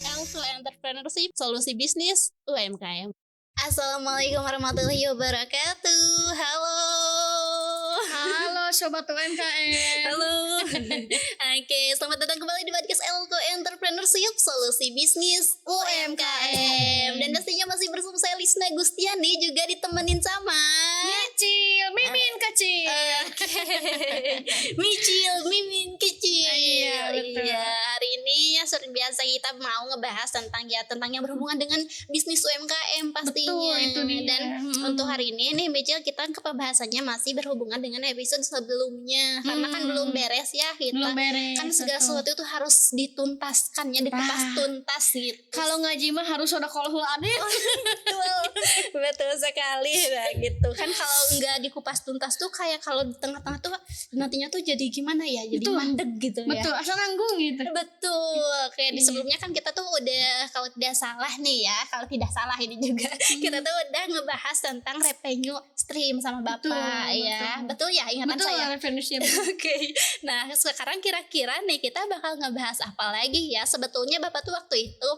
Elful Entrepreneurship, solusi bisnis UMKM. Assalamualaikum warahmatullahi wabarakatuh. Halo. Halo Sobat UMKM. Halo. Oke, selamat datang kembali di podcast Elko Entrepreneurship, solusi bisnis UMKM. Dan pastinya masih bersama saya Lisna Gustiani, juga ditemenin sama Mimin kecil. Micil, Mimin kecil. Iya, betul. Iya, hari ini ya seperti biasa kita mau ngebahas tentang yang berhubungan dengan bisnis UMKM pastinya. Betul, itu dia. Dan untuk hari ini nih Micil, kita ke pembahasannya masih berhubungan dengan episode sebelumnya. Karena kan belum beres ya kita. Belum beres. Kan segala betul. sesuatu itu harus dituntaskan ya, dikupas tuntas gitu. Kalau ngaji mah harus ada kolhul adil. Betul sekali. Nah gitu kan, kalau nggak dikupas tuntas tuh kayak kalau di tengah-tengah tuh nantinya tuh jadi gimana ya, jadi Betul. mandek gitu ya. Betul, asal nanggung gitu. Betul. Kayak di Iya. sebelumnya kan kita tuh udah, kalau tidak salah nih ya, kalau tidak salah ini juga kita tuh udah ngebahas tentang revenue stream sama Bapak. Betul, Ya. Betul ya, ingatan Betul, saya. revenue stream. Oke. Nah, sekarang kira-kira nih kita bakal ngebahas apa lagi ya? Sebetulnya Bapak tuh waktu itu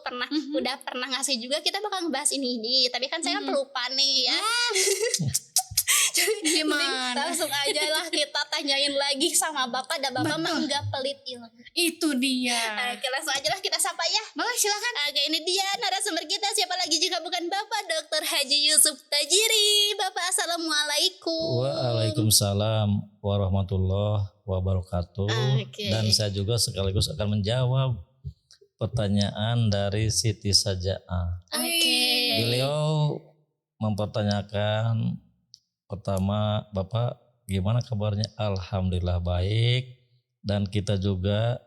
udah pernah ngasih juga, kita bakal ngebahas ini. Tapi kan saya kan pelupa nih ya. Jadi Gimana? langsung aja lah kita tanyain lagi sama Bapak, dan Bapak mah Betul. enggak pelit ilmu. Itu dia. Oke, langsung aja lah kita sapa ya. Boleh silakan. Oke, ini dia narasumber kita, siapa lagi jika bukan Bapak Dr. Haji Yusuf Tajiri. Bapak, assalamualaikum. Waalaikumsalam warahmatullahi wabarakatuh. Oke. Dan saya juga sekaligus akan menjawab pertanyaan dari Siti Sajaa. Oke. Beliau mempertanyakan, pertama, Bapak gimana kabarnya? Alhamdulillah baik. Dan kita juga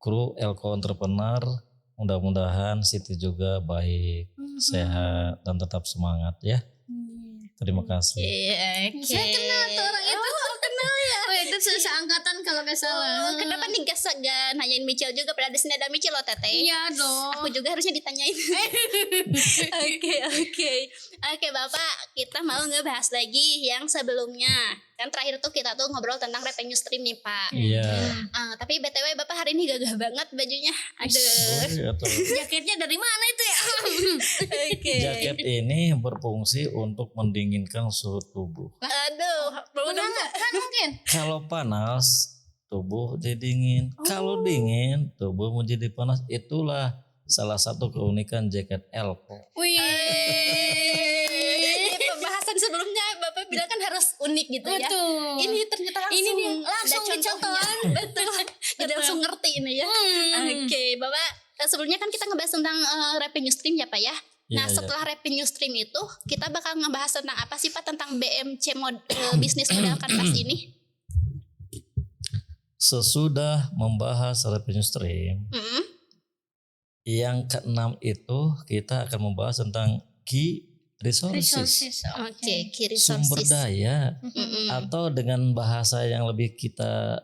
kru Elko Entrepreneur, mudah-mudahan Siti juga baik, sehat dan tetap semangat ya. Terima kasih. Oke. Saya kenal tuh orang itu. Kenal ya. Oh, itu seangkatan kalau nggak salah. Kenapa nih gak nanyain Micil juga? Padahal di sini ada Micil loh, Teteh. Iya dong. Aku juga harusnya ditanyain. Oke, Bapak, kita mau ngebahas lagi yang sebelumnya. Kan terakhir tuh kita tuh ngobrol tentang revenue stream nih, Pak. Iya. Tapi BTW Bapak hari ini gagah banget bajunya. Aduh. Iya, tuh. Jaketnya dari mana itu ya? Oke. Jaket ini berfungsi untuk mendinginkan suhu tubuh. Aduh, belum Kan mungkin. Kalau panas, tubuh jadi dingin. Kalau dingin, tubuh menjadi panas. Itulah salah satu keunikan jaket Elko. Wih. Di pembahasan sebelumnya Bapak bilang kan harus unik gitu ya. Betul. Ini ternyata langsung Ini dia, ada langsung contohnya. Betul. Jadi langsung ngerti ini ya. Oke, Bapak, sebelumnya kan kita ngebahas tentang revenue stream ya, Pak ya. Nah, Iya, setelah revenue stream itu kita bakal ngebahas tentang apa sih, Pak, tentang BMC bisnis modal kanvas ini? Sesudah membahas revenue stream, Mm-mm. yang keenam itu kita akan membahas tentang key resources. Oke, key Sumber resources. daya, Mm-mm. atau dengan bahasa yang lebih kita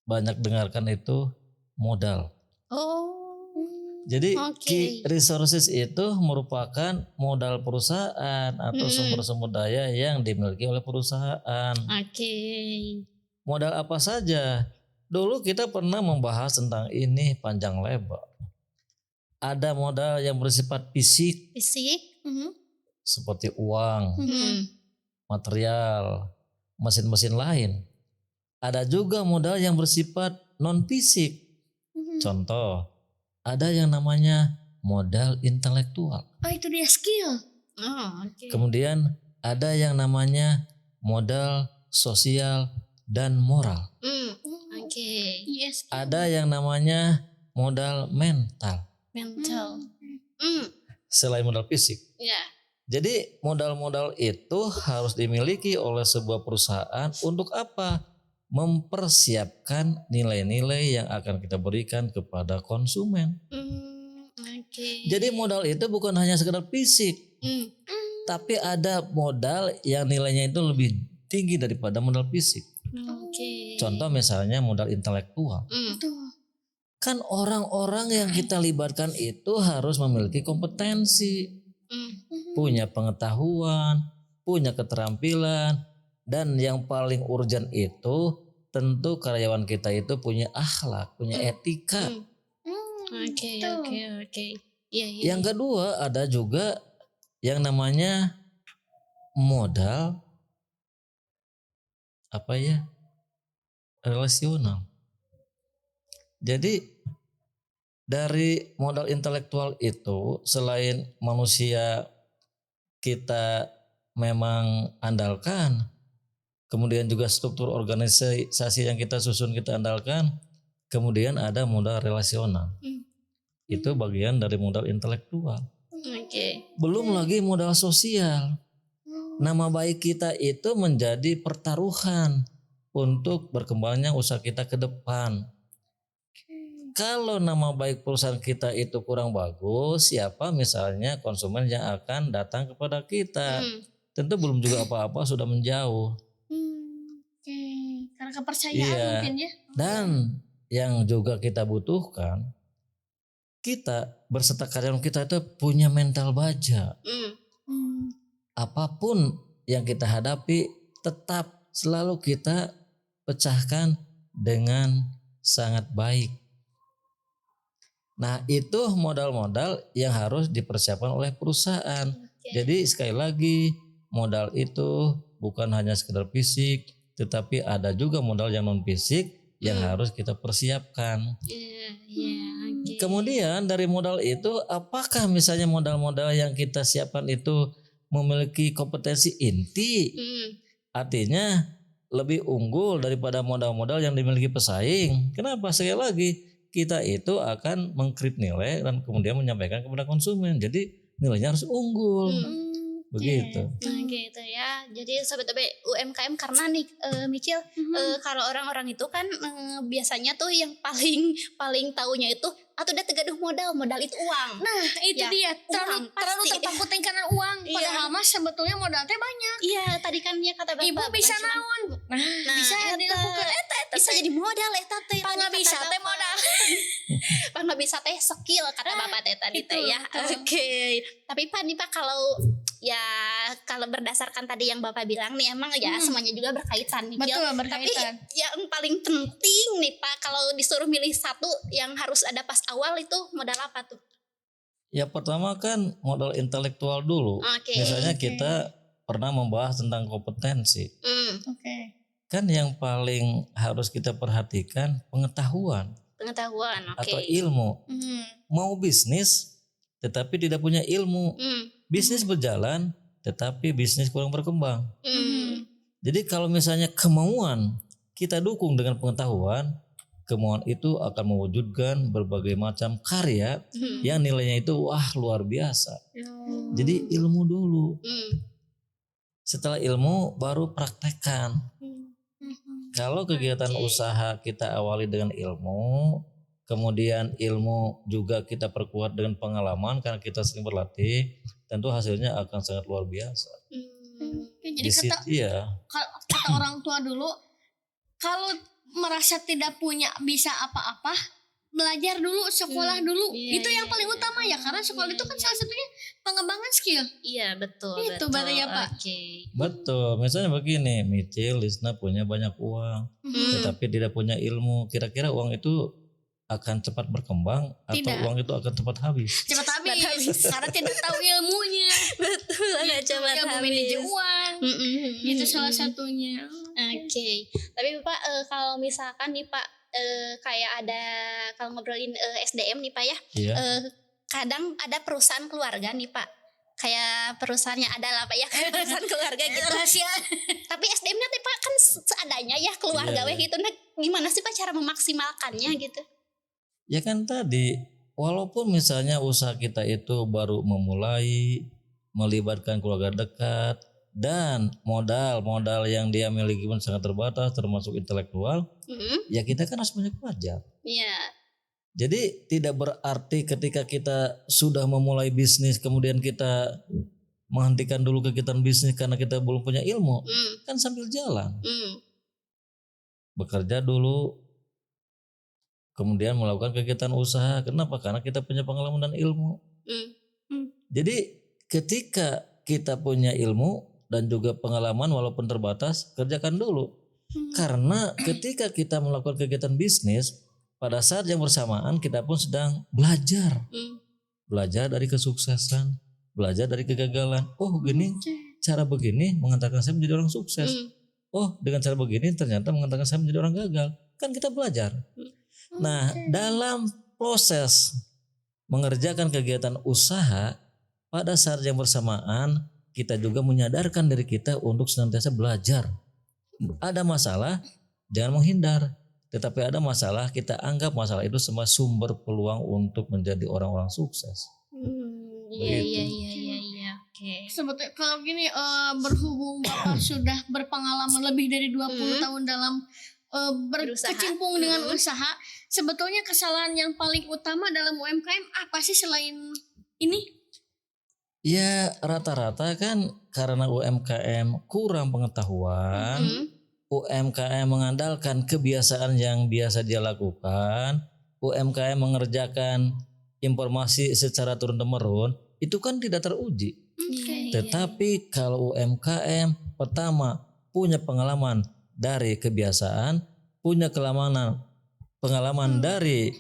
banyak dengarkan itu modal. Oh. Jadi Oke. key resources itu merupakan modal perusahaan atau sumber-sumber daya yang dimiliki oleh perusahaan. Oke. Modal apa saja? Dulu kita pernah membahas tentang ini panjang lebar. Ada modal yang bersifat fisik Fisik. seperti uang, Mm. material, mesin-mesin lain. Ada juga modal yang bersifat non fisik. Contoh, ada yang namanya modal intelektual. Oh, itu dia skill. Oh, oke. Kemudian ada yang namanya modal sosial dan moral. Oke. Yes. Ada yang namanya modal mental Mental. selain modal fisik. Ya. Jadi modal-modal itu harus dimiliki oleh sebuah perusahaan untuk apa? Mempersiapkan nilai-nilai yang akan kita berikan kepada konsumen. Oke. Jadi modal itu bukan hanya sekedar fisik, tapi ada modal yang nilainya itu lebih tinggi daripada modal fisik. Oke. Contoh misalnya modal intelektual. Kan orang-orang yang kita libatkan itu harus memiliki kompetensi, punya pengetahuan, punya keterampilan, dan yang paling urgent itu tentu karyawan kita itu punya akhlak, punya etika. Oke. Iya. Yang kedua ada juga yang namanya modal relasional. Jadi dari modal intelektual itu selain manusia kita memang andalkan, kemudian juga struktur organisasi yang kita susun kita andalkan, kemudian ada modal relasional. Itu bagian dari modal intelektual. Belum lagi modal sosial. Nama baik kita itu menjadi pertaruhan untuk berkembangnya usaha kita ke depan. Kalau nama baik perusahaan kita itu kurang bagus, siapa misalnya konsumen yang akan datang kepada kita? Tentu belum juga apa-apa sudah menjauh. Karena kepercayaan mungkin ya. Dan yang juga kita butuhkan, kita berserta karyawan kita itu punya mental baja. Apapun yang kita hadapi tetap selalu kita pecahkan dengan sangat baik. Nah, itu modal-modal yang harus dipersiapkan oleh perusahaan. Jadi sekali lagi modal itu bukan hanya sekedar fisik, tetapi ada juga modal yang non fisik yang harus kita persiapkan. Kemudian dari modal itu, apakah misalnya modal-modal yang kita siapkan itu memiliki kompetensi inti? Artinya lebih unggul daripada modal-modal yang dimiliki pesaing. Kenapa? Sekali lagi kita itu akan mengkrit nilai dan kemudian menyampaikan kepada konsumen. Jadi nilainya harus unggul. Begitu. Gitu ya. Jadi sobat UMKM karena nih Micil, kalau orang-orang itu kan biasanya tuh yang paling taunya itu atau udah tegaduh modal itu uang. Nah itu Ya, dia terlalu terpakutin karena uang. Padahal mah sebetulnya modalnya banyak. Iya, tadi kan ya kata Bapak. Ibu bisa bukan cuman- naon? Nah, Bisa eta. dilakukan Bisa jadi modal eta teh. Pak nggak tadi bisa kata teh Bapak. modal. Pak nggak bisa teh skill kata Bapak teh tadi itu, teh ya. betul. Oke. Tapi Pak nih Pak kalau berdasarkan tadi yang Bapak bilang nih emang ya semuanya juga berkaitan nih. Betul, Gil. berkaitan. Tapi yang paling penting nih Pak kalau disuruh milih satu yang harus ada pas awal itu modal apa tuh? Ya pertama kan modal intelektual dulu. Oke. Misalnya kita pernah membahas tentang kompetensi. Oke. Kan yang paling harus kita perhatikan pengetahuan Pengetahuan, oke. atau ilmu. Mau bisnis tetapi tidak punya ilmu. Bisnis berjalan tetapi bisnis kurang berkembang. Jadi kalau misalnya kemauan kita dukung dengan pengetahuan, kemauan itu akan mewujudkan berbagai macam karya yang nilainya itu luar biasa. Jadi ilmu dulu. Setelah ilmu baru praktekkan. Kalau kegiatan usaha kita awali dengan ilmu, kemudian ilmu juga kita perkuat dengan pengalaman karena kita sering berlatih, tentu hasilnya akan sangat luar biasa. Jadi kata orang tua dulu, kalau merasa tidak punya bisa apa-apa, belajar dulu, sekolah dulu. Itu yang paling utama ya, karena sekolah itu kan salah satunya pengembangan skill. Iya betul. Itu berarti ya Pak. Oke. Betul, misalnya begini, Micil, Lisna punya banyak uang, tetapi tidak punya ilmu. Kira-kira uang itu akan cepat berkembang atau Tidak. uang itu akan cepat habis? Cepat habis karena tidak tahu ilmunya. Betul, agak cepat Ilmu habis. manajer uang. Itu salah satunya. Oke. Tapi Pak kalau misalkan nih Pak kayak ada kalau ngobrolin SDM nih Pak ya. Iya. Kadang ada perusahaan keluarga nih Pak. Kayak perusahaannya ada lah Pak ya, kayak perusahaan keluarga gitu. Rahasia. Tapi SDM-nya teh Pak kan seadanya ya keluarga Iya, weh gitu. Nah, gimana sih Pak cara memaksimalkannya gitu? Ya kan tadi, walaupun misalnya usaha kita itu baru memulai, melibatkan keluarga dekat, dan modal yang dia miliki pun sangat terbatas termasuk intelektual, ya kita kan harus banyak belajar. Iya. Jadi tidak berarti ketika kita sudah memulai bisnis kemudian kita menghentikan dulu kegiatan bisnis karena kita belum punya ilmu. Kan sambil jalan. Bekerja dulu, kemudian melakukan kegiatan usaha. Kenapa? Karena kita punya pengalaman dan ilmu. Jadi ketika kita punya ilmu dan juga pengalaman walaupun terbatas, kerjakan dulu. Karena ketika kita melakukan kegiatan bisnis, pada saat yang bersamaan kita pun sedang belajar. Belajar dari kesuksesan, belajar dari kegagalan. Oh gini, cara begini mengantarkan saya menjadi orang sukses. Oh dengan cara begini ternyata mengantarkan saya menjadi orang gagal. Kan kita belajar. Nah dalam proses mengerjakan kegiatan usaha, pada saat yang bersamaan kita juga menyadarkan diri kita untuk senantiasa belajar. Ada masalah, jangan menghindar. Tetapi ada masalah, kita anggap masalah itu semua sumber peluang untuk menjadi orang-orang sukses. Iya. Oke. Sebetulnya kalau gini berhubung Bapak sudah berpengalaman lebih dari 20 tahun dalam berkecimpung dengan usaha, sebetulnya kesalahan yang paling utama dalam UMKM apa sih selain ini? Ya rata-rata kan karena UMKM kurang pengetahuan, UMKM mengandalkan kebiasaan yang biasa dia lakukan, UMKM mengerjakan informasi secara turun-temurun, itu kan tidak teruji. Tetapi kalau UMKM pertama punya pengalaman dari kebiasaan, punya pengalaman dari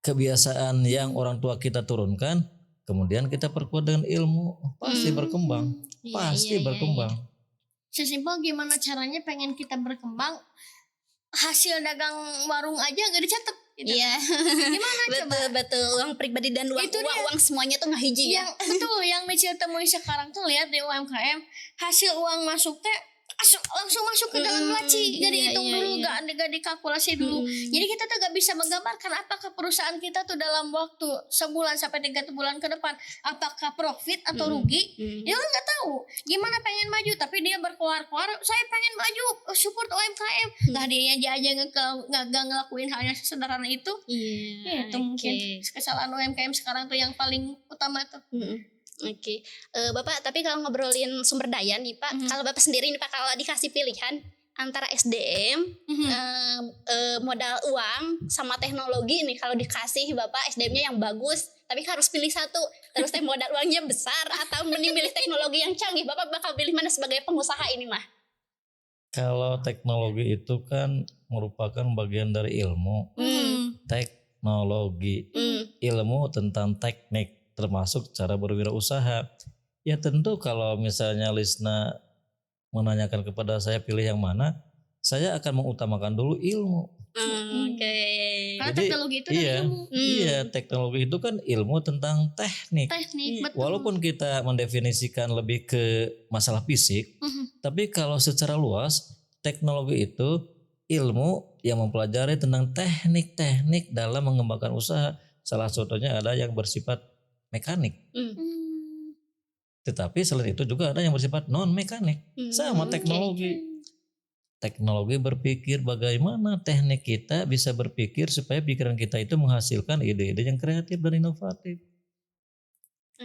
kebiasaan yang orang tua kita turunkan, kemudian kita perkuat dengan ilmu, pasti berkembang. Pasti berkembang. Sesimpel gimana caranya pengen kita berkembang, hasil dagang warung aja gak dicatat gitu. Iya. Gimana coba? Betul. Uang pribadi dan uang semuanya tuh nggak hiji ya. Betul, yang Michelle temui sekarang tuh lihat di UMKM, hasil uang masuk teh langsung masuk ke dalam laci, gak dihitung dulu, gak dikalkulasi dulu. Jadi kita tuh gak bisa menggambarkan apakah perusahaan kita tuh dalam waktu sebulan sampai 3 bulan ke depan apakah profit atau rugi. Dia kan nggak tahu. Gimana pengen maju tapi dia berkuar-kuar, saya pengen maju support UMKM. Nah dia aja nggak ngelakuin hal yang sederhana itu. Itu mungkin kesalahan UMKM sekarang tuh yang paling utama tuh. Oke. Bapak, tapi kalau ngobrolin sumber daya nih Pak, kalau Bapak sendiri nih Pak, kalau dikasih pilihan antara SDM, modal uang sama teknologi nih, kalau dikasih Bapak SDM-nya yang bagus, tapi harus pilih satu, terus modal uangnya besar atau mending pilih teknologi yang canggih, Bapak bakal pilih mana sebagai pengusaha ini mah? Kalau teknologi itu kan merupakan bagian dari ilmu. Teknologi, ilmu tentang teknik, termasuk cara berwirausaha. Ya tentu kalau misalnya Lisna menanyakan kepada saya pilih yang mana, saya akan mengutamakan dulu ilmu. Karena teknologi itu ilmu. Iya, teknologi itu kan ilmu tentang teknik. Betul. Walaupun kita mendefinisikan lebih ke masalah fisik, tapi kalau secara luas teknologi itu ilmu yang mempelajari tentang teknik-teknik dalam mengembangkan usaha. Salah satunya ada yang bersifat mekanik. Tetapi selain itu juga ada yang bersifat non mekanik. Sama teknologi. Teknologi berpikir bagaimana teknik kita bisa berpikir supaya pikiran kita itu menghasilkan ide-ide yang kreatif dan inovatif.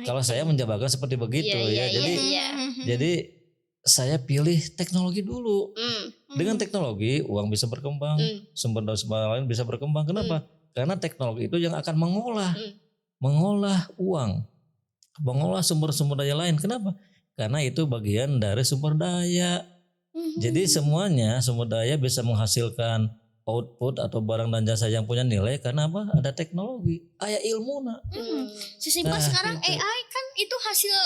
Kalau saya menjabarkan seperti begitu Jadi saya pilih teknologi dulu. Dengan teknologi uang bisa berkembang, sumber daya lain bisa berkembang. Kenapa? Karena teknologi itu yang akan mengolah uang, mengolah sumber-sumber daya lain. Kenapa? Karena itu bagian dari sumber daya. Jadi semuanya sumber daya bisa menghasilkan output atau barang dan jasa yang punya nilai karena apa? Ada teknologi, aya ilmuna. Sesimpel sekarang gitu. AI kan itu hasil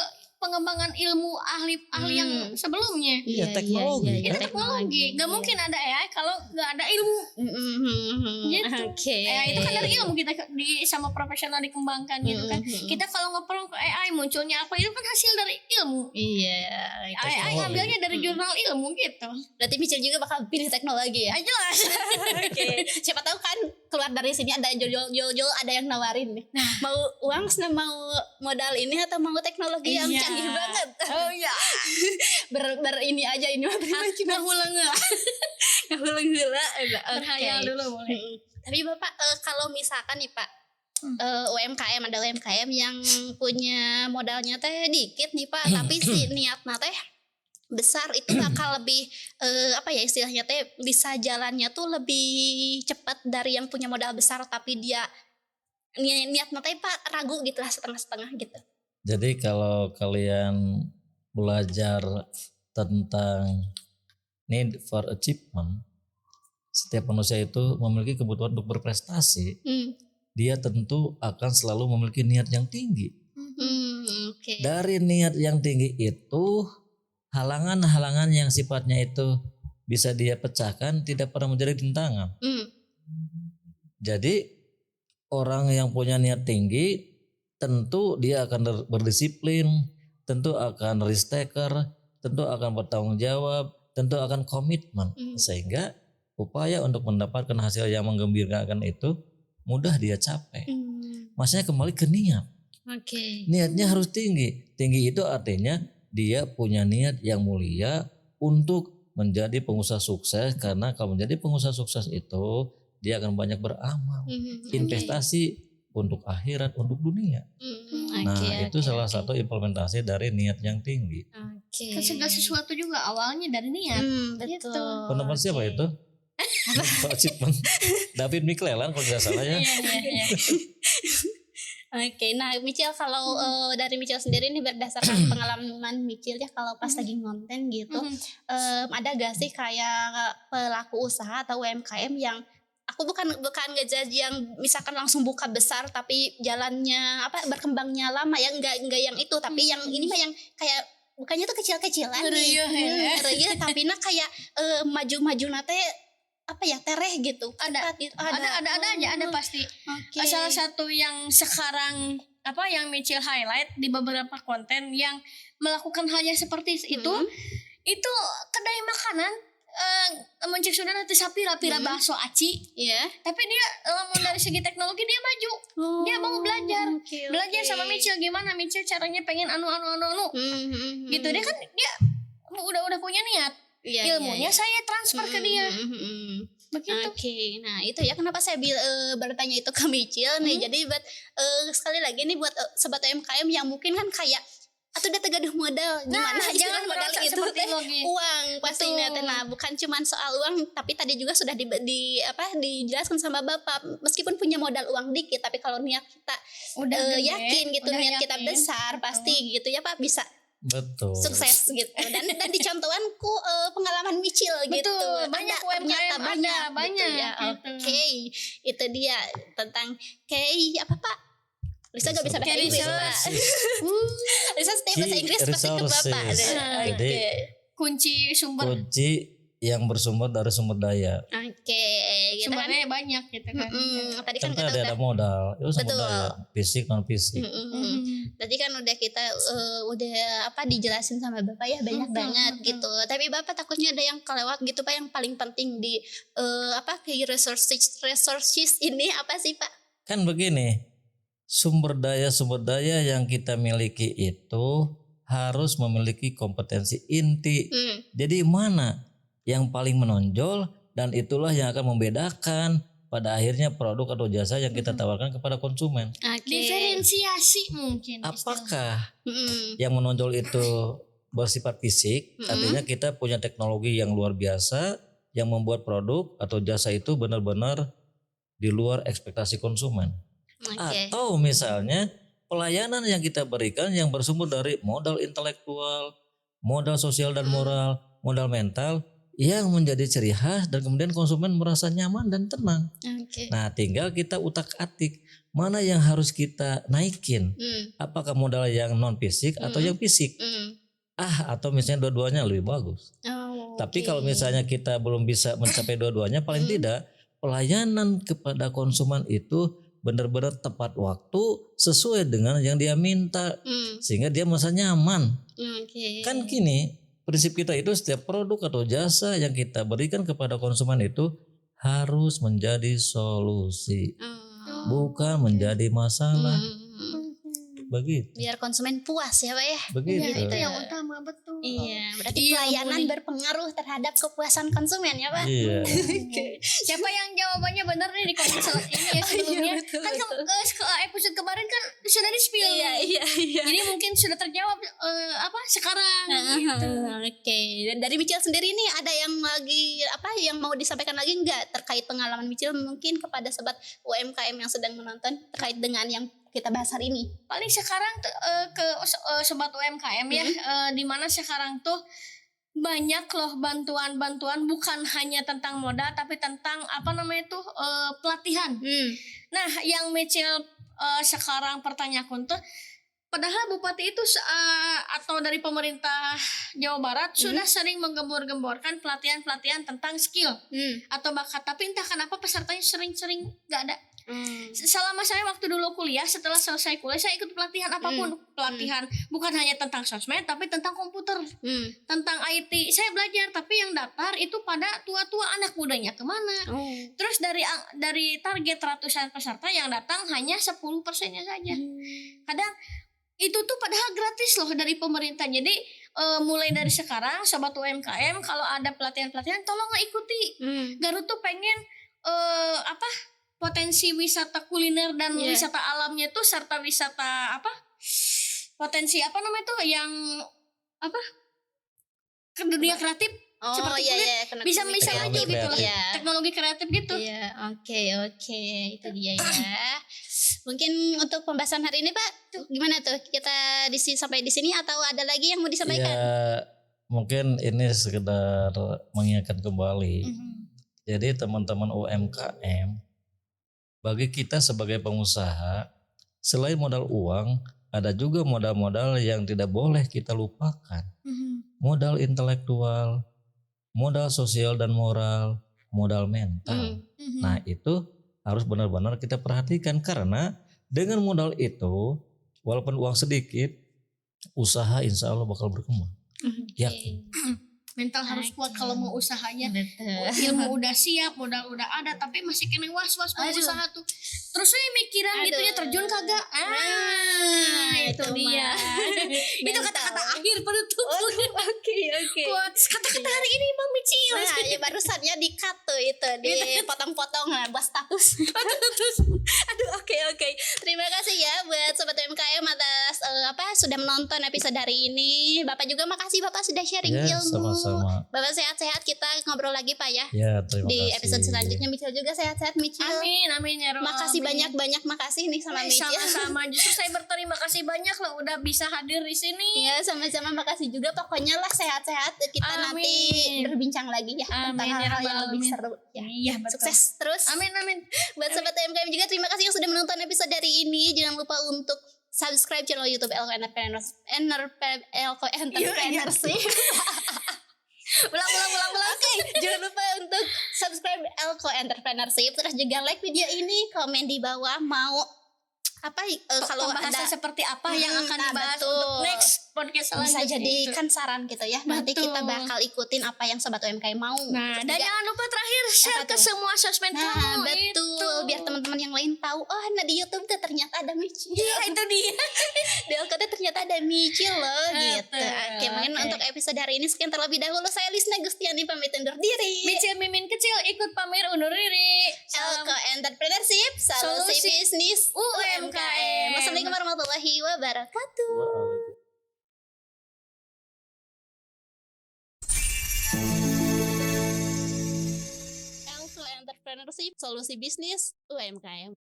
pengembangan ilmu ahli yang sebelumnya. Iya, teknologi. Itu teknologi. Gak mungkin ada AI kalau gak ada ilmu. Gitu. AI itu kan dari ilmu kita sama profesional dikembangkan gitu kan. Kita kalau ngeprompt ke AI munculnya apa itu kan hasil dari ilmu. AI ngambilnya dari jurnal ilmu gitu. Berarti Michelle juga bakal pilih teknologi ya? Jelas. Siapa tahu kan keluar dari sini ada jol ada yang nawarin nih. Mau uang, mau modal ini atau mau teknologi yang canggih banget. Oh iya. ini aja ini mah ngahula-ngula. Berhayal dulu boleh. Tapi Bapak kalau misalkan nih Pak, UMKM ada UMKM yang punya modalnya teh dikit nih Pak, tapi si niatnya teh besar, itu bakal lebih istilahnya teh bisa jalannya tuh lebih cepat dari yang punya modal besar tapi dia niatnya teh Pak ragu gitu lah, setengah-setengah gitu. Jadi kalau kalian belajar tentang need for achievement, setiap manusia itu memiliki kebutuhan untuk berprestasi, dia tentu akan selalu memiliki niat yang tinggi. Oke. Dari niat yang tinggi itu, halangan-halangan yang sifatnya itu bisa dia pecahkan tidak pernah menjadi rintangan. Jadi orang yang punya niat tinggi tentu dia akan berdisiplin, tentu akan risk taker, tentu akan bertanggung jawab, tentu akan komitmen, sehingga upaya untuk mendapatkan hasil yang menggembirakan itu mudah dia capai. Maksudnya kembali ke niat. Niatnya harus tinggi. Tinggi itu artinya dia punya niat yang mulia untuk menjadi pengusaha sukses, karena kalau menjadi pengusaha sukses itu dia akan banyak beramal, investasi untuk akhirat, untuk dunia. Itu salah satu implementasi dari niat yang tinggi. Kan segala sesuatu juga awalnya dari niat. Betul. Gitu. Pendapat siapa itu? Achievement David McClellan kalau tidak salah ya. Oke, nah Michelle kalau dari Michelle sendiri nih berdasarkan pengalaman Michelle ya kalau pas lagi ngonten gitu, ada gak sih kayak pelaku usaha atau UMKM yang aku bukan ngejudge yang misalkan langsung buka besar tapi jalannya berkembangnya lama ya, enggak yang itu, tapi yang ini mah yang kayak bukannya tuh kecil-kecilan nih, tapi nah kayak maju-maju nate tereh gitu. Ada aja, ada pasti. Salah satu yang sekarang yang Michelle highlight di beberapa konten yang melakukan hal yang seperti itu kedai makanan mencek sudah nanti sapira bakso aci, tapi dia dari segi teknologi dia maju, dia mau belajar sama Michelle gimana Michelle caranya pengen anu gitu. Dia kan dia udah punya niat, ilmunya saya transfer ke dia. Begitu. Oke, nah itu ya kenapa saya bertanya itu ke Michelle nih. Jadi buat sekali lagi nih buat sobat UMKM yang mungkin kan kayak atau udah tegaduh modal, gimana jangan modal itu uang pastinya. Nah bukan cuma soal uang, tapi tadi juga sudah dijelaskan sama Bapak, meskipun punya modal uang dikit tapi kalau niat kita udah yakin gitu, niat kita besar pasti gitu ya Pak bisa sukses gitu. Dan dicontohku pengalaman Michelle gitu. Banyak ternyata banyak gitu ya. Gitu. Itu dia tentang apa Pak? Lisa gak bisa bahasa Inggris Pak. Lisa stay bahasa Inggris pasti ke Bapak. Jadi kunci yang bersumber dari sumber daya. Gitu sumbernya banyak gitu kan. Tadi kan kita ada modal, itu sumber daya, fisik non fisik. Tadi kan udah kita dijelasin sama Bapak ya banyak banget gitu. Tapi Bapak takutnya ada yang kelewat gitu Pak, yang paling penting di key resources ini apa sih Pak? Kan begini, sumber daya yang kita miliki itu harus memiliki kompetensi inti. Jadi mana yang paling menonjol, dan itulah yang akan membedakan pada akhirnya produk atau jasa yang kita tawarkan kepada konsumen. Diferensiasi mungkin. Apakah yang menonjol itu bersifat fisik, artinya kita punya teknologi yang luar biasa yang membuat produk atau jasa itu benar-benar di luar ekspektasi konsumen. Atau misalnya pelayanan yang kita berikan yang bersumber dari modal intelektual, modal sosial dan moral, modal mental yang menjadi ciri khas dan kemudian konsumen merasa nyaman dan tenang. Nah, tinggal kita utak-atik mana yang harus kita naikin. Apakah modal yang non fisik atau yang fisik? Atau misalnya dua-duanya lebih bagus. Tapi kalau misalnya kita belum bisa mencapai dua-duanya, paling tidak pelayanan kepada konsumen itu benar-benar tepat waktu sesuai dengan yang dia minta, sehingga dia merasa nyaman. Kan gini, prinsip kita itu setiap produk atau jasa yang kita berikan kepada konsumen itu harus menjadi solusi, bukan menjadi masalah. Begitu. Biar konsumen puas ya Pak ya. Begitu. Itu yang utama, betul. Iya, berarti pelayanan berpengaruh terhadap kepuasan konsumen ya Pak. Iya. Siapa yang jawabannya benar nih di komen ini ya sebelumnya. Kan episode kemarin kan sudah di-spill. Iya. Jadi mungkin sudah terjawab sekarang gitu. Dan dari Michelle sendiri nih ada yang lagi yang mau disampaikan lagi enggak terkait pengalaman Michelle mungkin kepada sobat UMKM yang sedang menonton terkait dengan yang kita bahas hari ini? Paling sekarang ke sobat UMKM ya, di mana sekarang tuh banyak loh bantuan-bantuan, bukan hanya tentang modal tapi tentang pelatihan. Nah, yang Micil sekarang pertanyakan tuh, padahal Bupati itu atau dari pemerintah Jawa Barat sudah sering menggembor-gemborkan pelatihan-pelatihan tentang skill atau bakat, tapi entah kenapa pesertanya sering-sering gak ada. Selama saya waktu dulu kuliah, setelah selesai kuliah saya ikut pelatihan apapun, pelatihan bukan hanya tentang sosmed tapi tentang komputer, tentang IT saya belajar, tapi yang daftar itu pada tua-tua, anak mudanya kemana. Terus dari target ratusan peserta yang datang hanya 10%-nya saja. Kadang itu tuh padahal gratis loh dari pemerintah. Jadi mulai dari sekarang sobat UMKM, kalau ada pelatihan-pelatihan tolonglah ikuti. Garut tuh pengen potensi wisata kuliner dan wisata alamnya tuh, serta wisata potensi yang ke dunia kreatif seperti kulit bisa maju gitu lah. Teknologi kreatif gitu. Oke, itu dia ya. Mungkin untuk pembahasan hari ini Pak, gimana tuh? Kita sampai di sini atau ada lagi yang mau disampaikan? Ya, mungkin ini sekedar mengingatkan kembali. Jadi teman-teman UMKM, bagi kita sebagai pengusaha, selain modal uang, ada juga modal-modal yang tidak boleh kita lupakan. Modal intelektual, modal sosial dan moral, modal mental. Nah, itu harus benar-benar kita perhatikan, karena dengan modal itu, walaupun uang sedikit, usaha insya Allah bakal berkembang. Yakin. Mental harus kuat kalau mau usahanya. Ilmu udah siap, modal udah ada, tapi masih kena was-was mau usaha tuh. Terus saya mikiran gitu ya, terjun kagak. Itu dia. Itu kata-kata akhir penutup. Oke. Kata-kata hari ini Bang Micil. Nah, ya barusannya di-cut tuh itu, dipotong-potong buat status. Oke. Terima kasih ya buat sobat UMKM atas sudah menonton episode hari ini. Bapak juga makasih Bapak sudah sharing ilmu. Sama-sama. Bapak sehat-sehat, kita ngobrol lagi Pak ya. Ya, terima di kasih. episode selanjutnya. Micil juga sehat-sehat Micil. Amin ya Rob. Makasih banyak makasih nih sama Micil. Sama-sama. Justru saya berterima kasih banyak loh udah bisa hadir di sini. Ya, sama-sama makasih juga. Pokoknya lah sehat-sehat. Kita nanti berbincang lagi ya tentang hal-hal yang lebih seru. Iya, betul. Sukses terus. Amin. Buat sobat UMKM juga terima kasih yang sudah menonton episode hari ini. Jangan lupa untuk subscribe channel YouTube Elko Entrepreneurship. Ulang. Oke. Jangan lupa untuk subscribe Elko Entrepreneurship. Terus juga like video ini, komen di bawah mau kalau pembahasan ada seperti apa yang akan dibahas untuk next podcast selanjutnya. Bisa jadikan saran gitu ya. Nanti kita bakal ikutin apa yang sobat UMKM mau. Nah, dan jangan lupa terakhir share ke semua sosmed kamu. Betul. Biar teman-teman yang lain tahu, di YouTube tuh ternyata ada Micil. Iya, itu dia. Di Elko ternyata ada Micil loh gitu. Oke, mungkin untuk episode hari ini sekian terlebih dahulu. Saya Lisna Gustiani pamit undur diri. Micil Mimin kecil ikut pamir undur diri. Elko Entrepreneurship, solusi bisnis UMKM. Wassalamualaikum warahmatullahi wabarakatuh. Elko Entrepreneurship, solusi bisnis UMKM.